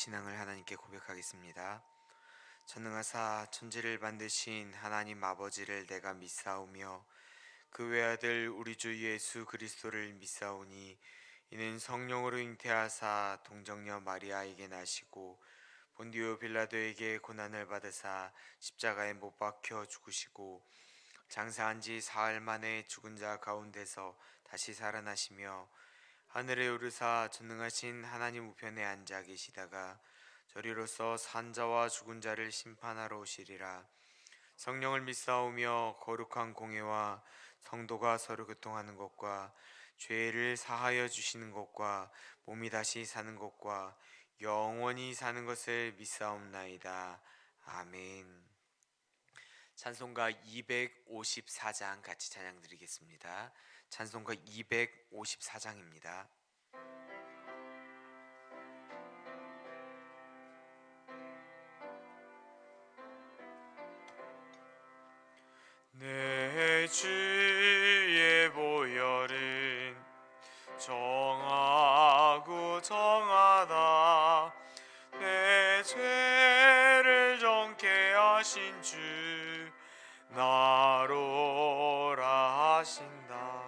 신앙을 하나님께 고백하겠습니다. 전능하사 천지를 만드신 하나님 아버지를 내가 믿사오며 그 외아들 우리 주 예수 그리스도를 믿사오니 이는 성령으로 잉태하사 동정녀 마리아에게 나시고 본디오 빌라도에게 고난을 받으사 십자가에 못 박혀 죽으시고 장사한 지 사흘 만에 죽은 자 가운데서 다시 살아나시며 하늘에 오르사 전능하신 하나님 우편에 앉아 계시다가 저리로서 산자와 죽은 자를 심판하러 오시리라. 성령을 믿사오며 거룩한 공예와 성도가 서로 교통하는 것과 죄를 사하여 주시는 것과 몸이 다시 사는 것과 영원히 사는 것을 믿사옵나이다. 아멘. 찬송가 254장 같이 찬양 드리겠습니다. 찬송가 254장입니다. 내 주의 보혈은 정하고 정하다. 내 죄를 정케 하신 주 나로라 하신다.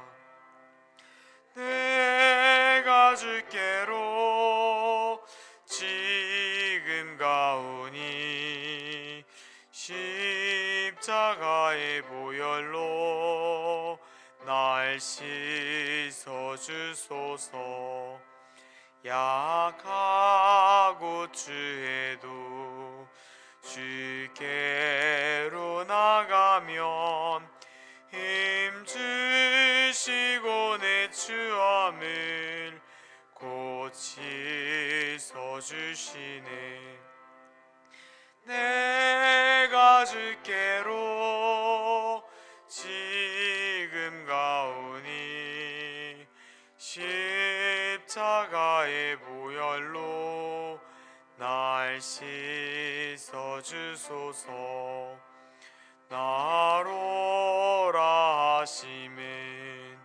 내가 주께로 지금 가오니 십자가의 보혈로 날 씻어 주소서. 약하고 추해도 주께로 나가면 힘 주시고 내 추함을 고치서 주시네. 내가 주께로 지금 가오니 십자가의 보혈로 날 씻어 주소서. 나로라 하심은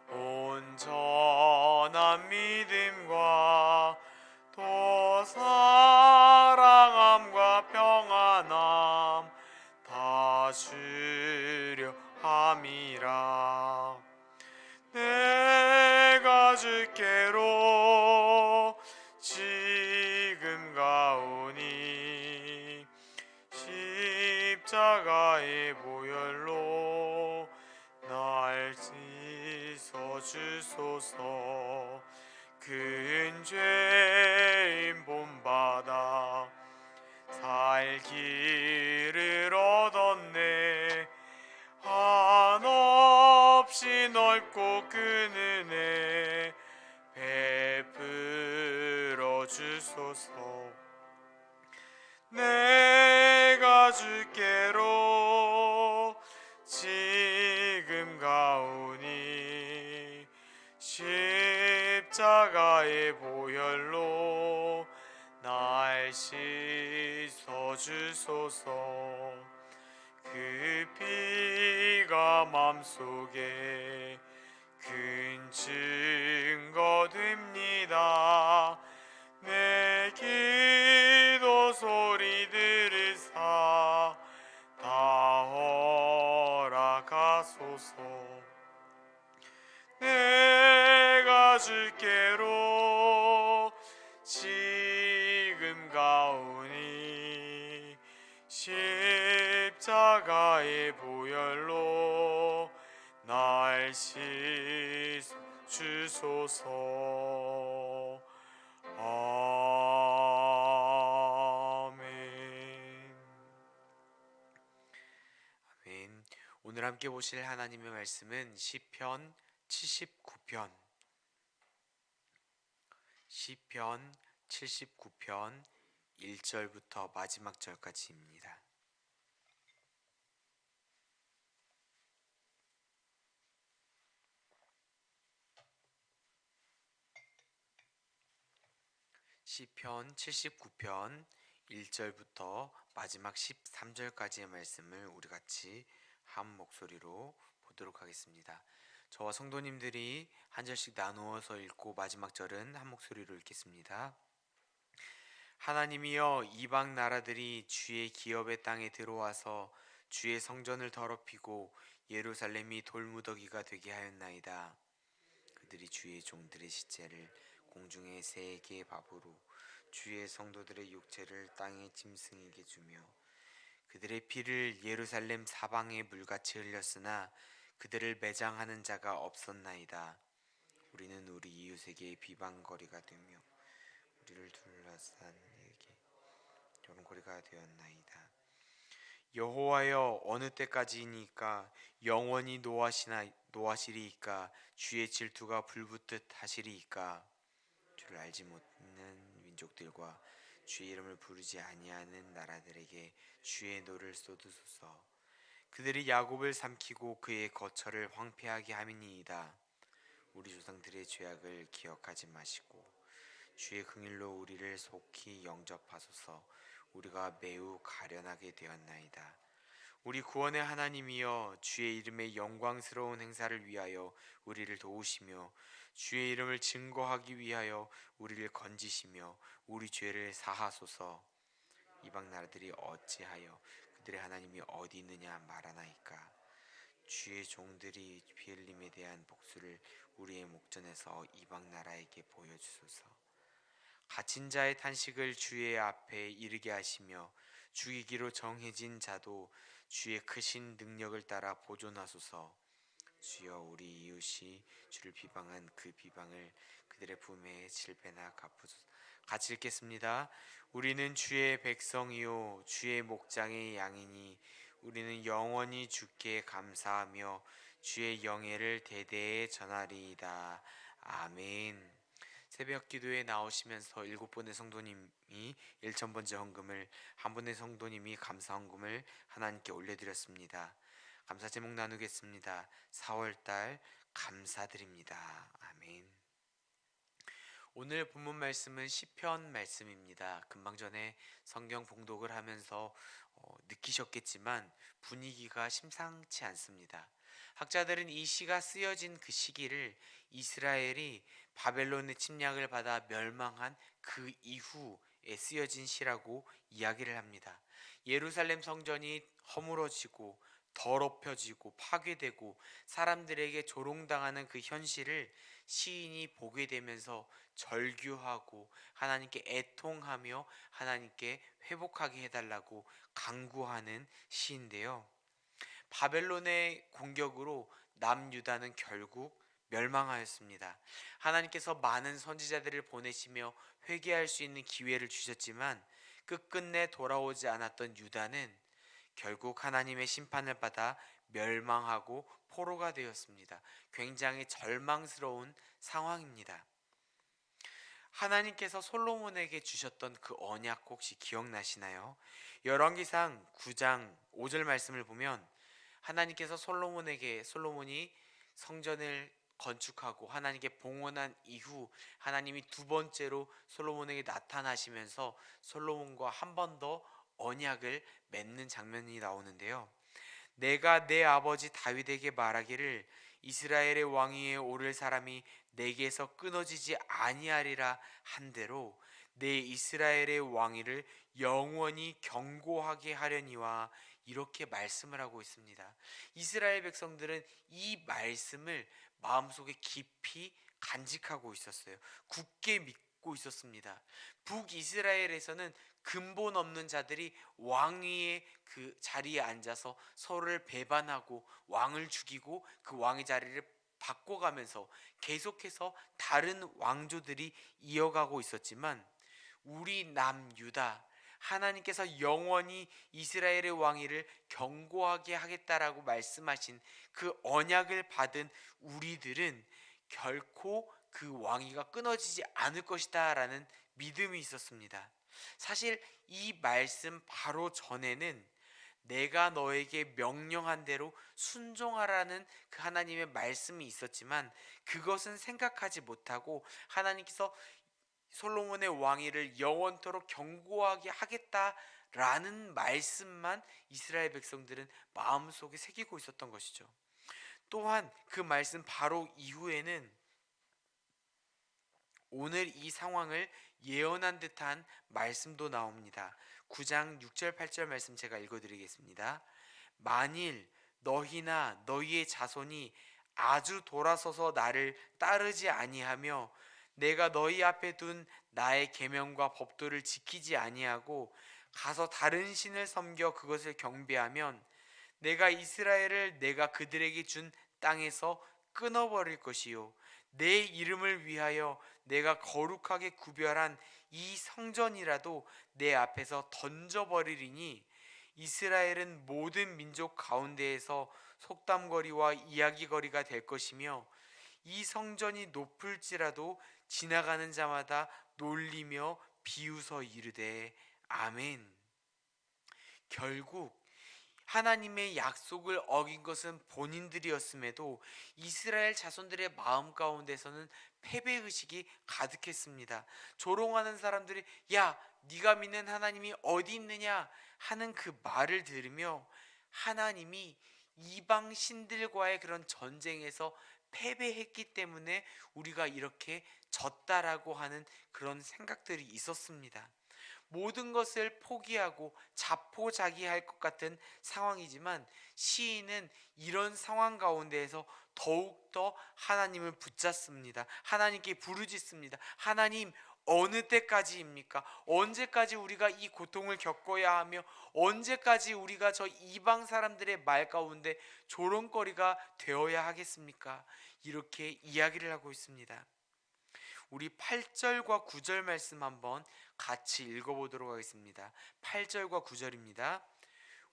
온전한 믿음과 또 사랑함과 평안함 다 주려 함이라. 내가 주께로 지금 가오니 십자가의 보혈로 날 씻어 주소서. 큰 죄인 본받아 살 길을 얻었네. 한없이 넓고 큰 은혜 베풀어 주소서. 내가 주께로 지금 가오니 십자가의 보혈로 날 씻어 주소서. 그 피가 맘속에 큰 증거 됩니다. 내 기도 소리 들으사 다 허락하소서. 내가 주께로 지금 가오니 십자가의 보혈로 날 씻어 주소서. 아멘. 아멘. 오늘 함께 보실 하나님의 말씀은 시편 79편 79편 1절부터 마지막 절까지입니다. 시편 79편 1절부터 마지막 13절까지의 말씀을 우리 같이 한 목소리로 보도록 하겠습니다. 저와 성도님들이 한 절씩 나누어서 읽고 마지막 절은 한 목소리로 읽겠습니다. 하나님이여, 이방 나라들이 주의 기업의 땅에 들어와서 주의 성전을 더럽히고 예루살렘이 돌무더기가 되게 하였나이다. 그들이 주의 종들의 시체를 공중의 새에게 밥으로 주의 성도들의 육체를 땅의 짐승에게 주며 그들의 피를 예루살렘 사방에 물같이 흘렸으나 그들을 매장하는 자가 없었나이다. 우리는 우리 이웃에게 비방거리가 되며 우리를 둘러싼 이에게 조롱거리가 되었나이다. 여호와여, 어느 때까지이니까 영원히 노하시리이까? 주의 질투가 불붙듯 하시리이까? 주를 알지 못하는 민족들과 주의 이름을 부르지 아니하는 나라들에게 주의 노를 쏟으소서. 그들이 야곱을 삼키고 그의 거처를 황폐하게 함이니이다. 우리 조상들의 죄악을 기억하지 마시고 주의 긍휼로 우리를 속히 영접하소서. 우리가 매우 가련하게 되었나이다. 우리 구원의 하나님이여, 주의 이름의 영광스러운 행사를 위하여 우리를 도우시며 주의 이름을 증거하기 위하여 우리를 건지시며 우리 죄를 사하소서. 이방 나라들이 어찌하여 그들의 하나님이 어디 있느냐 말하나이까? 주의 종들이 피 흘림에 대한 복수를 우리의 목전에서 이방 나라에게 보여주소서. 갇힌 자의 탄식을 주의 앞에 이르게 하시며 죽이기로 정해진 자도 주의 크신 능력을 따라 보존하소서. 주여, 우리 이웃이 주를 비방한 그 비방을 그들의 품에 7배나 갚으소서. 같이 읽겠습니다. 우리는 주의 백성이요 주의 목장의 양이니 우리는 영원히 주께 감사하며 주의 영예를 대대에 전하리이다. 아멘. 새벽 기도에 나오시면서 7분의 성도님이 1,000번째 헌금을, 한 분의 성도님이 감사 헌금을 하나님께 올려드렸습니다. 감사 제목 나누겠습니다. 4월달 감사드립니다. 아멘. 오늘 본문 말씀은 시편 말씀입니다. 금방 전에 성경 봉독을 하면서 느끼셨겠지만 분위기가 심상치 않습니다. 학자들은 이 시가 쓰여진 그 시기를 이스라엘이 바벨론의 침략을 받아 멸망한 그 이후에 쓰여진 시라고 이야기를 합니다. 예루살렘 성전이 허물어지고 더럽혀지고 파괴되고 사람들에게 조롱당하는 그 현실을 시인이 보게 되면서 절규하고 하나님께 애통하며 하나님께 회복하게 해달라고 간구하는 시인데요. 바벨론의 공격으로 남유다는 결국 멸망하였습니다. 하나님께서 많은 선지자들을 보내시며 회개할 수 있는 기회를 주셨지만 끝끝내 돌아오지 않았던 유다는 결국 하나님의 심판을 받아 멸망하고 포로가 되었습니다. 굉장히 절망스러운 상황입니다. 하나님께서 솔로몬에게 주셨던 그 언약 혹시 기억나시나요? 열왕기상 9장 5절 말씀을 보면 하나님께서 솔로몬이 성전을 건축하고 하나님께 봉헌한 이후 하나님이 두 번째로 솔로몬에게 나타나시면서 솔로몬과 한 번 더 언약을 맺는 장면이 나오는데요. 내가 내 아버지 다윗에게 말하기를 이스라엘의 왕위에 오를 사람이 내게서 끊어지지 아니하리라 한대로 내 이스라엘의 왕위를 영원히 견고하게 하려니와 이렇게 말씀을 하고 있습니다. 이스라엘 백성들은 이 말씀을 마음속에 깊이 간직하고 있었어요. 굳게 믿고 있었습니다. 북이스라엘에서는 근본 없는 자들이 왕위의 그 자리에 앉아서 서로를 배반하고 왕을 죽이고 그 왕의 자리를 바꿔가면서 계속해서 다른 왕조들이 이어가고 있었지만 우리 남유다 하나님께서 영원히 이스라엘의 왕위를 견고하게 하겠다라고 말씀하신 그 언약을 받은 우리들은 결코 그 왕위가 끊어지지 않을 것이다 라는 믿음이 있었습니다. 사실 이 말씀 바로 전에는 내가 너에게 명령한 대로 순종하라는 그 하나님의 말씀이 있었지만 그것은 생각하지 못하고 하나님께서 솔로몬의 왕위를 영원토록 견고하게 하겠다라는 말씀만 이스라엘 백성들은 마음속에 새기고 있었던 것이죠. 또한 그 말씀 바로 이후에는 오늘 이 상황을 예언한 듯한 말씀도 나옵니다. 9장 6절 8절 말씀 제가 읽어드리겠습니다. 만일 너희나 너희의 자손이 아주 돌아서서 나를 따르지 아니하며 내가 너희 앞에 둔 나의 계명과 법도를 지키지 아니하고 가서 다른 신을 섬겨 그것을 경배하면 내가 이스라엘을 내가 그들에게 준 땅에서 끊어버릴 것이요 내 이름을 위하여 내가 거룩하게 구별한 이 성전이라도 내 앞에서 던져버리리니 이스라엘은 모든 민족 가운데에서 속담거리와 이야기거리가 될 것이며 이 성전이 높을지라도 지나가는 자마다 놀리며 비웃어 이르되 아멘. 결국 하나님의 약속을 어긴 것은 본인들이었음에도 이스라엘 자손들의 마음 가운데서는 패배의식이 가득했습니다. 조롱하는 사람들이 야 네가 믿는 하나님이 어디 있느냐 하는 그 말을 들으며 하나님이 이방 신들과의 그런 전쟁에서 패배했기 때문에 우리가 이렇게 졌다라고 하는 그런 생각들이 있었습니다. 모든 것을 포기하고 자포자기할 것 같은 상황이지만 시인은 이런 상황 가운데에서 더욱더 하나님을 붙잡습니다. 하나님께 부르짖습니다. 하나님 어느 때까지입니까? 언제까지 우리가 이 고통을 겪어야 하며 언제까지 우리가 저 이방 사람들의 말 가운데 조롱거리가 되어야 하겠습니까? 이렇게 이야기를 하고 있습니다. 우리 8절과 9절 말씀 한번 같이 읽어보도록 하겠습니다. 8절과 9절입니다.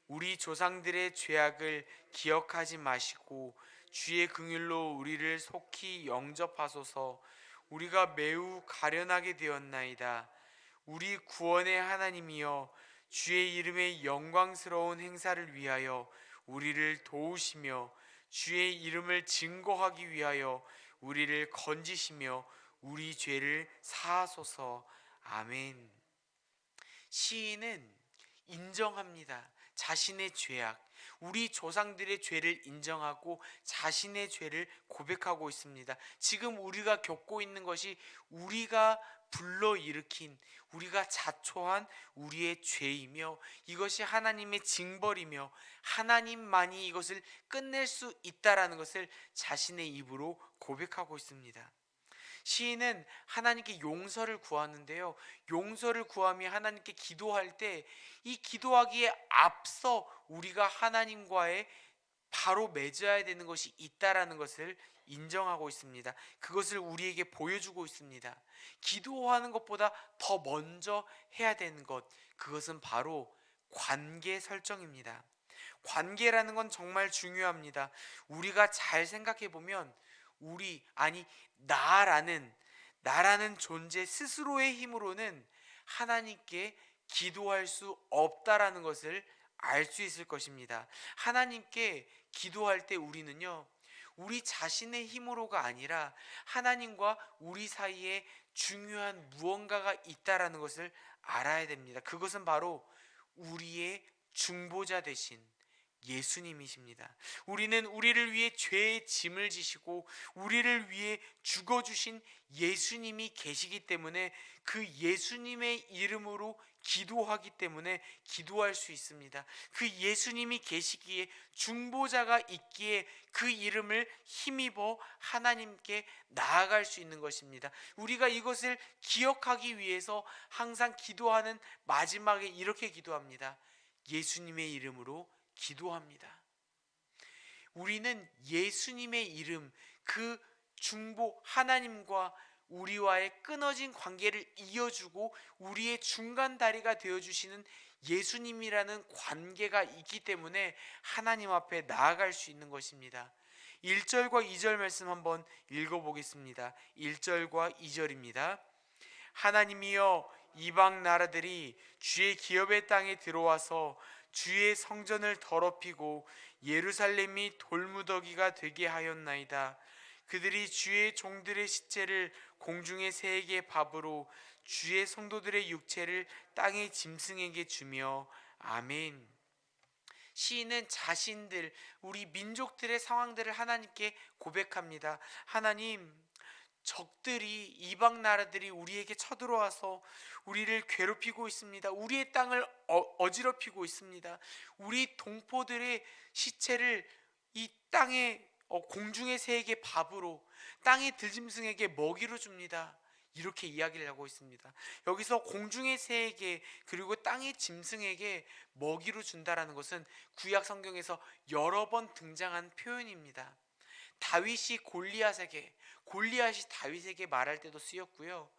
우리 조상들의 죄악을 기억하지 마시고 주의 긍휼로 우리를 속히 영접하소서. 우리가 매우 가련하게 되었나이다. 우리 구원의 하나님이여 주의 이름의 영광스러운 행사를 위하여 우리를 도우시며 주의 이름을 증거하기 위하여 우리를 건지시며 우리 죄를 사하소서. 아멘. 시인은 인정합니다. 자신의 죄악, 우리 조상들의 죄를 인정하고 자신의 죄를 고백하고 있습니다. 지금 우리가 겪고 있는 것이 우리가 불러일으킨, 우리가 자초한 우리의 죄이며 이것이 하나님의 징벌이며 하나님만이 이것을 끝낼 수 있다라는 것을 자신의 입으로 고백하고 있습니다. 시인은 하나님께 용서를 구하는데요. 용서를 구하며 하나님께 기도할 때 이 기도하기에 앞서 우리가 하나님과의 바로 맺어야 되는 것이 있다라는 것을 인정하고 있습니다. 그것을 우리에게 보여주고 있습니다. 기도하는 것보다 더 먼저 해야 되는 것, 그것은 바로 관계 설정입니다. 관계라는 건 정말 중요합니다. 우리가 잘 생각해 보면 나라는 존재 스스로의 힘으로는 하나님께 기도할 수 없다라는 것을 알 수 있을 것입니다. 하나님께 기도할 때 우리는요, 우리 자신의 힘으로가 아니라 하나님과 우리 사이에 중요한 무언가가 있다라는 것을 알아야 됩니다. 그것은 바로 우리의 중보자 되신 예수님이십니다. 우리는 우리를 위해 죄의 짐을 지시고 우리를 위해 죽어주신 예수님이 계시기 때문에 그 예수님의 이름으로 기도하기 때문에 기도할 수 있습니다. 그 예수님이 계시기에 중보자가 있기에 그 이름을 힘입어 하나님께 나아갈 수 있는 것입니다. 우리가 이것을 기억하기 위해서 항상 기도하는 마지막에 이렇게 기도합니다. 예수님의 이름으로 기도합니다. 우리는 예수님의 이름, 그 중보 하나님과 우리와의 끊어진 관계를 이어주고 우리의 중간 다리가 되어주시는 예수님이라는 관계가 있기 때문에 하나님 앞에 나아갈 수 있는 것입니다. 1절과 2절 말씀 한번 읽어보겠습니다. 1절과 2절입니다. 하나님이여 이방 나라들이 주의 기업의 땅에 들어와서 주의 성전을 더럽히고 예루살렘이 돌무더기가 되게 하였나이다. 그들이 주의 종들의 시체를 공중의 새에게 밥으로 주의 성도들의 육체를 땅의 짐승에게 주며 아멘. 시인은 우리 민족들의 상황들을 하나님께 고백합니다. 하나님, 적들이, 이방 나라들이 우리에게 쳐들어와서 우리를 괴롭히고 있습니다. 우리의 땅을 어지럽히고 있습니다. 우리 동포들의 시체를 이 땅에 공중의 새에게 밥으로, 땅의 들짐승에게 먹이로 줍니다. 이렇게 이야기를 하고 있습니다. 여기서 공중의 새에게 그리고 땅의 짐승에게 먹이로 준다라는 것은 구약 성경에서 여러 번 등장한 표현입니다. 다윗이 골리앗이 다윗에게 말할 때도 쓰였고요.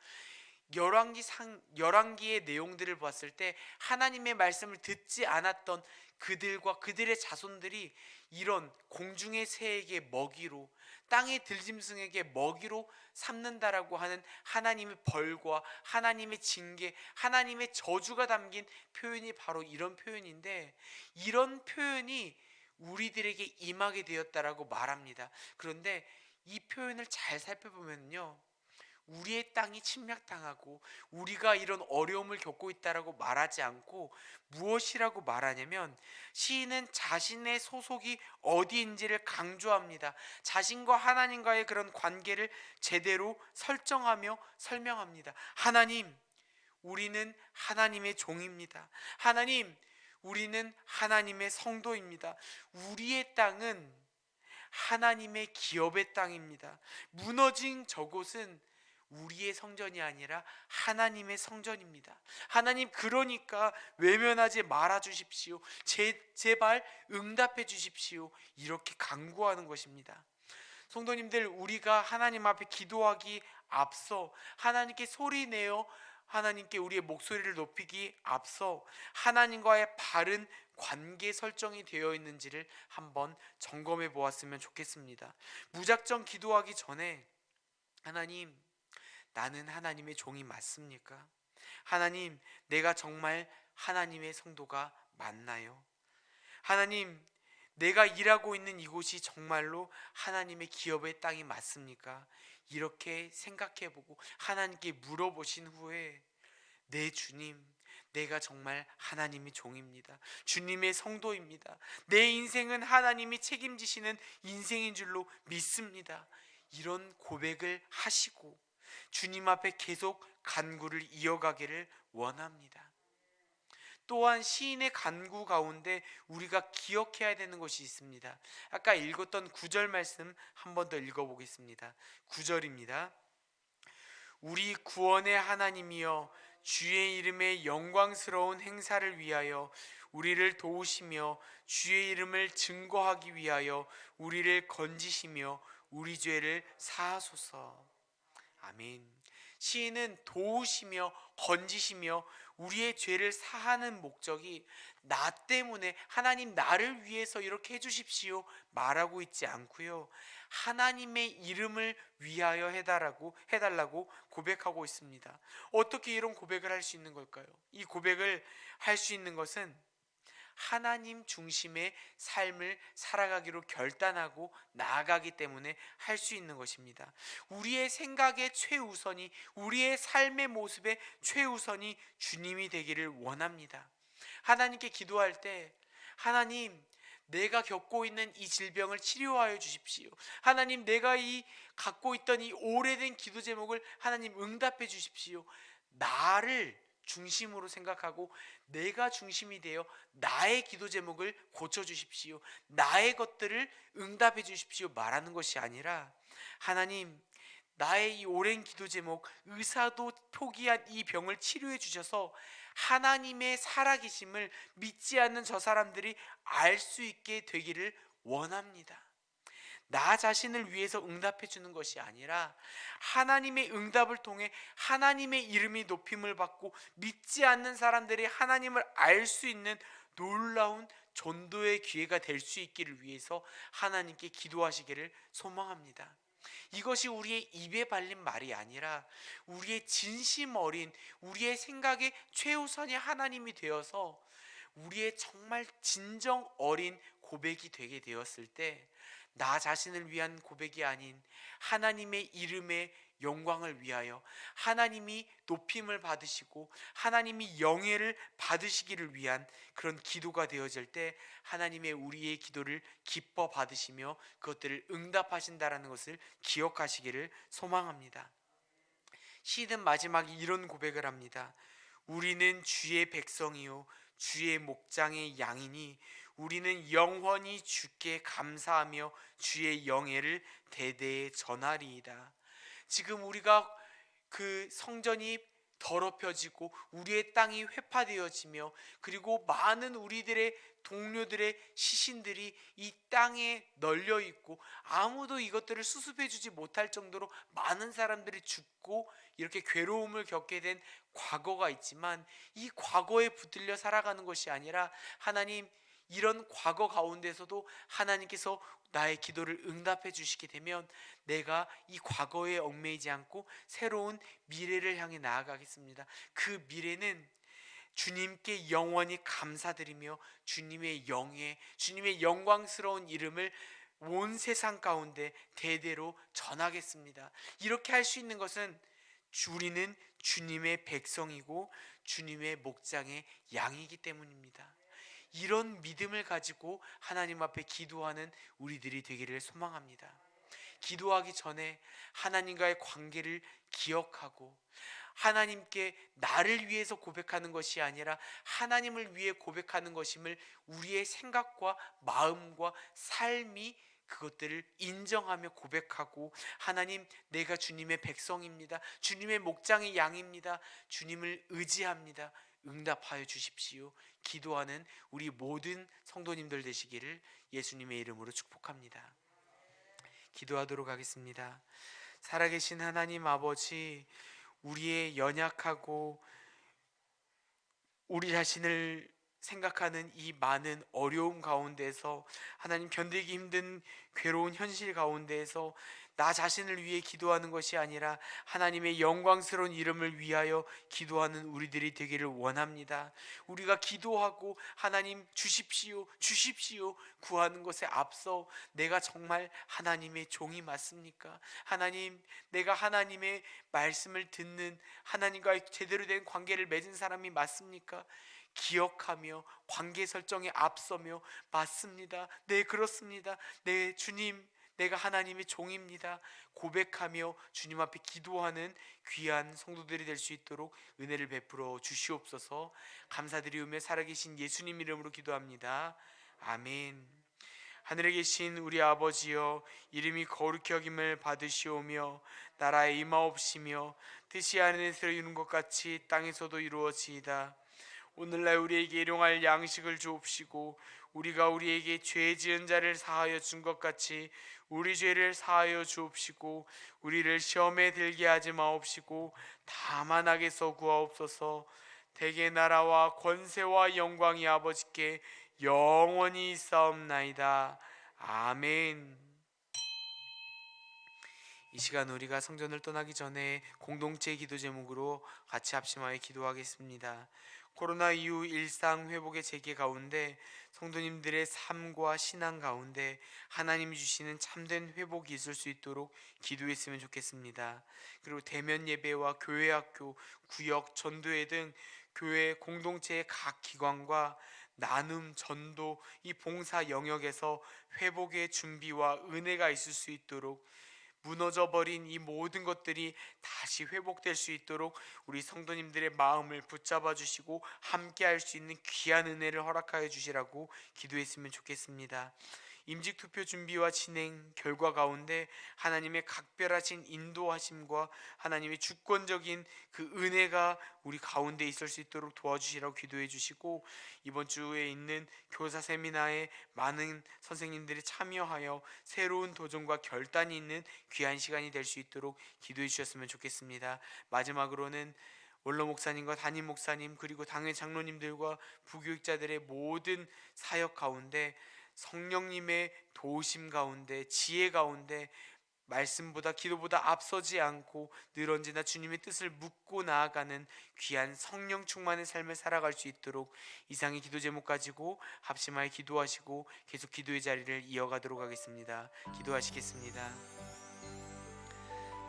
열왕기의 내용들을 봤을 때 하나님의 말씀을 듣지 않았던 그들과 그들의 자손들이 이런 공중의 새에게 먹이로, 땅의 들짐승에게 먹이로 삼는다라고 하는 하나님의 벌과 하나님의 징계, 하나님의 저주가 담긴 표현이 바로 이런 표현인데, 이런 표현이 우리들에게 임하게 되었다라고 말합니다. 그런데 이 표현을 잘 살펴보면요, 우리의 땅이 침략당하고 우리가 이런 어려움을 겪고 있다라고 말하지 않고 무엇이라고 말하냐면, 시인은 자신의 소속이 어디인지를 강조합니다. 자신과 하나님과의 그런 관계를 제대로 설정하며 설명합니다. 하나님, 우리는 하나님의 종입니다. 하나님, 우리는 하나님의 성도입니다. 우리의 땅은 하나님의 기업의 땅입니다. 무너진 저곳은 우리의 성전이 아니라 하나님의 성전입니다. 하나님, 그러니까 외면하지 말아 주십시오. 제발 응답해 주십시오. 이렇게 간구하는 것입니다. 성도님들, 우리가 하나님 앞에 기도하기 앞서, 하나님께 소리내어 하나님께 우리의 목소리를 높이기 앞서 하나님과의 바른 관계 설정이 되어 있는지를 한번 점검해 보았으면 좋겠습니다. 무작정 기도하기 전에, 하나님, 나는 하나님의 종이 맞습니까? 하나님, 내가 정말 하나님의 성도가 맞나요? 하나님, 내가 일하고 있는 이곳이 정말로 하나님의 기업의 땅이 맞습니까? 이렇게 생각해보고 하나님께 물어보신 후에, 네 주님, 내가 정말 하나님의 종입니다. 주님의 성도입니다. 내 인생은 하나님이 책임지시는 인생인 줄로 믿습니다. 이런 고백을 하시고 주님 앞에 계속 간구를 이어가기를 원합니다. 또한 시인의 간구 가운데 우리가 기억해야 되는 것이 있습니다. 아까 읽었던 9절 말씀 한 번 더 읽어보겠습니다. 9절입니다. 우리 구원의 하나님이여, 주의 이름의 영광스러운 행사를 위하여 우리를 도우시며 주의 이름을 증거하기 위하여 우리를 건지시며 우리 죄를 사하소서. 아멘. 시인은 도우시며 건지시며 우리의 죄를 사하는 목적이 나 때문에, 하나님 나를 위해서 이렇게 해주십시오 말하고 있지 않고요, 하나님의 이름을 위하여 해달라고 고백하고 있습니다. 어떻게 이런 고백을 할 수 있는 걸까요? 이 고백을 할 수 있는 것은 하나님 중심의 삶을 살아가기로 결단하고 나아가기 때문에 할 수 있는 것입니다. 우리의 생각의 최우선이, 우리의 삶의 모습의 최우선이 주님이 되기를 원합니다. 하나님께 기도할 때, 하나님, 내가 겪고 있는 이 질병을 치료하여 주십시오. 하나님, 내가 갖고 있던 이 오래된 기도 제목을 하나님 응답해 주십시오. 나를 중심으로 생각하고 내가 중심이 되어 나의 기도 제목을 고쳐 주십시오, 나의 것들을 응답해 주십시오 말하는 것이 아니라, 하나님, 나의 이 오랜 기도 제목, 의사도 포기한 이 병을 치료해 주셔서 하나님의 살아계심을 믿지 않는 저 사람들이 알 수 있게 되기를 원합니다. 나 자신을 위해서 응답해 주는 것이 아니라 하나님의 응답을 통해 하나님의 이름이 높임을 받고 믿지 않는 사람들이 하나님을 알 수 있는 놀라운 전도의 기회가 될 수 있기를 위해서 하나님께 기도하시기를 소망합니다. 이것이 우리의 입에 발린 말이 아니라 우리의 진심 어린, 우리의 생각의 최우선이 하나님이 되어서 우리의 정말 진정 어린 고백이 되게 되었을 때, 나 자신을 위한 고백이 아닌 하나님의 이름의 영광을 위하여, 하나님이 높임을 받으시고 하나님이 영예를 받으시기를 위한 그런 기도가 되어질 때 하나님의 우리의 기도를 기뻐 받으시며 그것들을 응답하신다라는 것을 기억하시기를 소망합니다. 시든 마지막에 이런 고백을 합니다. 우리는 주의 백성이요 주의 목장의 양이니 우리는 영원히 주께 감사하며 주의 영예를 대대에 전하리이다. 지금 우리가 그 성전이 더럽혀지고 우리의 땅이 회파되어지며 그리고 많은 우리들의 동료들의 시신들이 이 땅에 널려 있고 아무도 이것들을 수습해 주지 못할 정도로 많은 사람들이 죽고 이렇게 괴로움을 겪게 된 과거가 있지만, 이 과거에 붙들려 살아가는 것이 아니라 하나님, 이런 과거 가운데서도 하나님께서 나의 기도를 응답해 주시게 되면 내가 이 과거에 얽매이지 않고 새로운 미래를 향해 나아가겠습니다. 그 미래는 주님께 영원히 감사드리며 주님의 영예, 주님의 영광스러운 이름을 온 세상 가운데 대대로 전하겠습니다. 이렇게 할 수 있는 것은 우리는 주님의 백성이고 주님의 목장의 양이기 때문입니다. 이런 믿음을 가지고 하나님 앞에 기도하는 우리들이 되기를 소망합니다. 기도하기 전에 하나님과의 관계를 기억하고 하나님께 나를 위해서 고백하는 것이 아니라 하나님을 위해 고백하는 것임을 우리의 생각과 마음과 삶이 그것들을 인정하며 고백하고, 하나님, 내가 주님의 백성입니다. 주님의 목장의 양입니다. 주님을 의지합니다. 응답하여 주십시오. 기도하는 우리 모든 성도님들 되시기를 예수님의 이름으로 축복합니다. 기도하도록 하겠습니다. 살아계신 하나님 아버지, 우리의 연약하고 우리 자신을 생각하는 이 많은 어려움 가운데서, 하나님 견디기 힘든 괴로운 현실 가운데에서 나 자신을 위해 기도하는 것이 아니라 하나님의 영광스러운 이름을 위하여 기도하는 우리들이 되기를 원합니다. 우리가 기도하고 하나님 주십시오 주십시오 구하는 것에 앞서 내가 정말 하나님의 종이 맞습니까? 하나님, 내가 하나님의 말씀을 듣는, 하나님과 제대로 된 관계를 맺은 사람이 맞습니까? 기억하며 관계 설정에 앞서며 맞습니다. 네, 그렇습니다. 네, 주님, 내가 하나님의 종입니다. 고백하며 주님 앞에 기도하는 귀한 성도들이 될 수 있도록 은혜를 베풀어 주시옵소서. 감사드리우며 살아계신 예수님 이름으로 기도합니다. 아멘. 하늘에 계신 우리 아버지여, 이름이 거룩히 여김을 받으시오며 나라에 임하옵시며 뜻이 하늘에서 이루는 것 같이 땅에서도 이루어지이다. 오늘날 우리에게 일용할 양식을 주옵시고 우리가 우리에게 죄 지은 자를 사하여 준 것 같이 우리 죄를 사하여 주옵시고 우리를 시험에 들게 하지 마옵시고 다만 악에서 구하옵소서. 대개 나라와 권세와 영광이 아버지께 영원히 있사옵나이다. 아멘. 이 시간 우리가 성전을 떠나기 전에 공동체 기도 제목으로 같이 합심하여 기도하겠습니다. 코로나 이후 일상 회복의 재개 가운데 성도님들의 삶과 신앙 가운데 하나님이 주시는 참된 회복이 있을 수 있도록 기도했으면 좋겠습니다. 그리고 대면 예배와 교회 학교, 구역, 전도회 등 교회 공동체의 각 기관과 나눔, 전도, 이 봉사 영역에서 회복의 준비와 은혜가 있을 수 있도록, 무너져버린 이 모든 것들이 다시 회복될 수 있도록 우리 성도님들의 마음을 붙잡아 주시고 함께 할 수 있는 귀한 은혜를 허락하여 주시라고 기도했으면 좋겠습니다. 임직투표 준비와 진행 결과 가운데 하나님의 각별하신 인도하심과 하나님의 주권적인 그 은혜가 우리 가운데 있을 수 있도록 도와주시라고 기도해 주시고, 이번 주에 있는 교사 세미나에 많은 선생님들이 참여하여 새로운 도전과 결단이 있는 귀한 시간이 될 수 있도록 기도해 주셨으면 좋겠습니다. 마지막으로는 원로 목사님과 담임 목사님 그리고 당회 장로님들과 부교육자들의 모든 사역 가운데 성령님의 도우심 가운데, 지혜 가운데 말씀보다 기도보다 앞서지 않고 늘 언제나 주님의 뜻을 묻고 나아가는 귀한 성령 충만의 삶을 살아갈 수 있도록 이상의 기도 제목 가지고 합심하여 기도하시고 계속 기도의 자리를 이어가도록 하겠습니다. 기도하시겠습니다.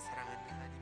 사랑하는 하나님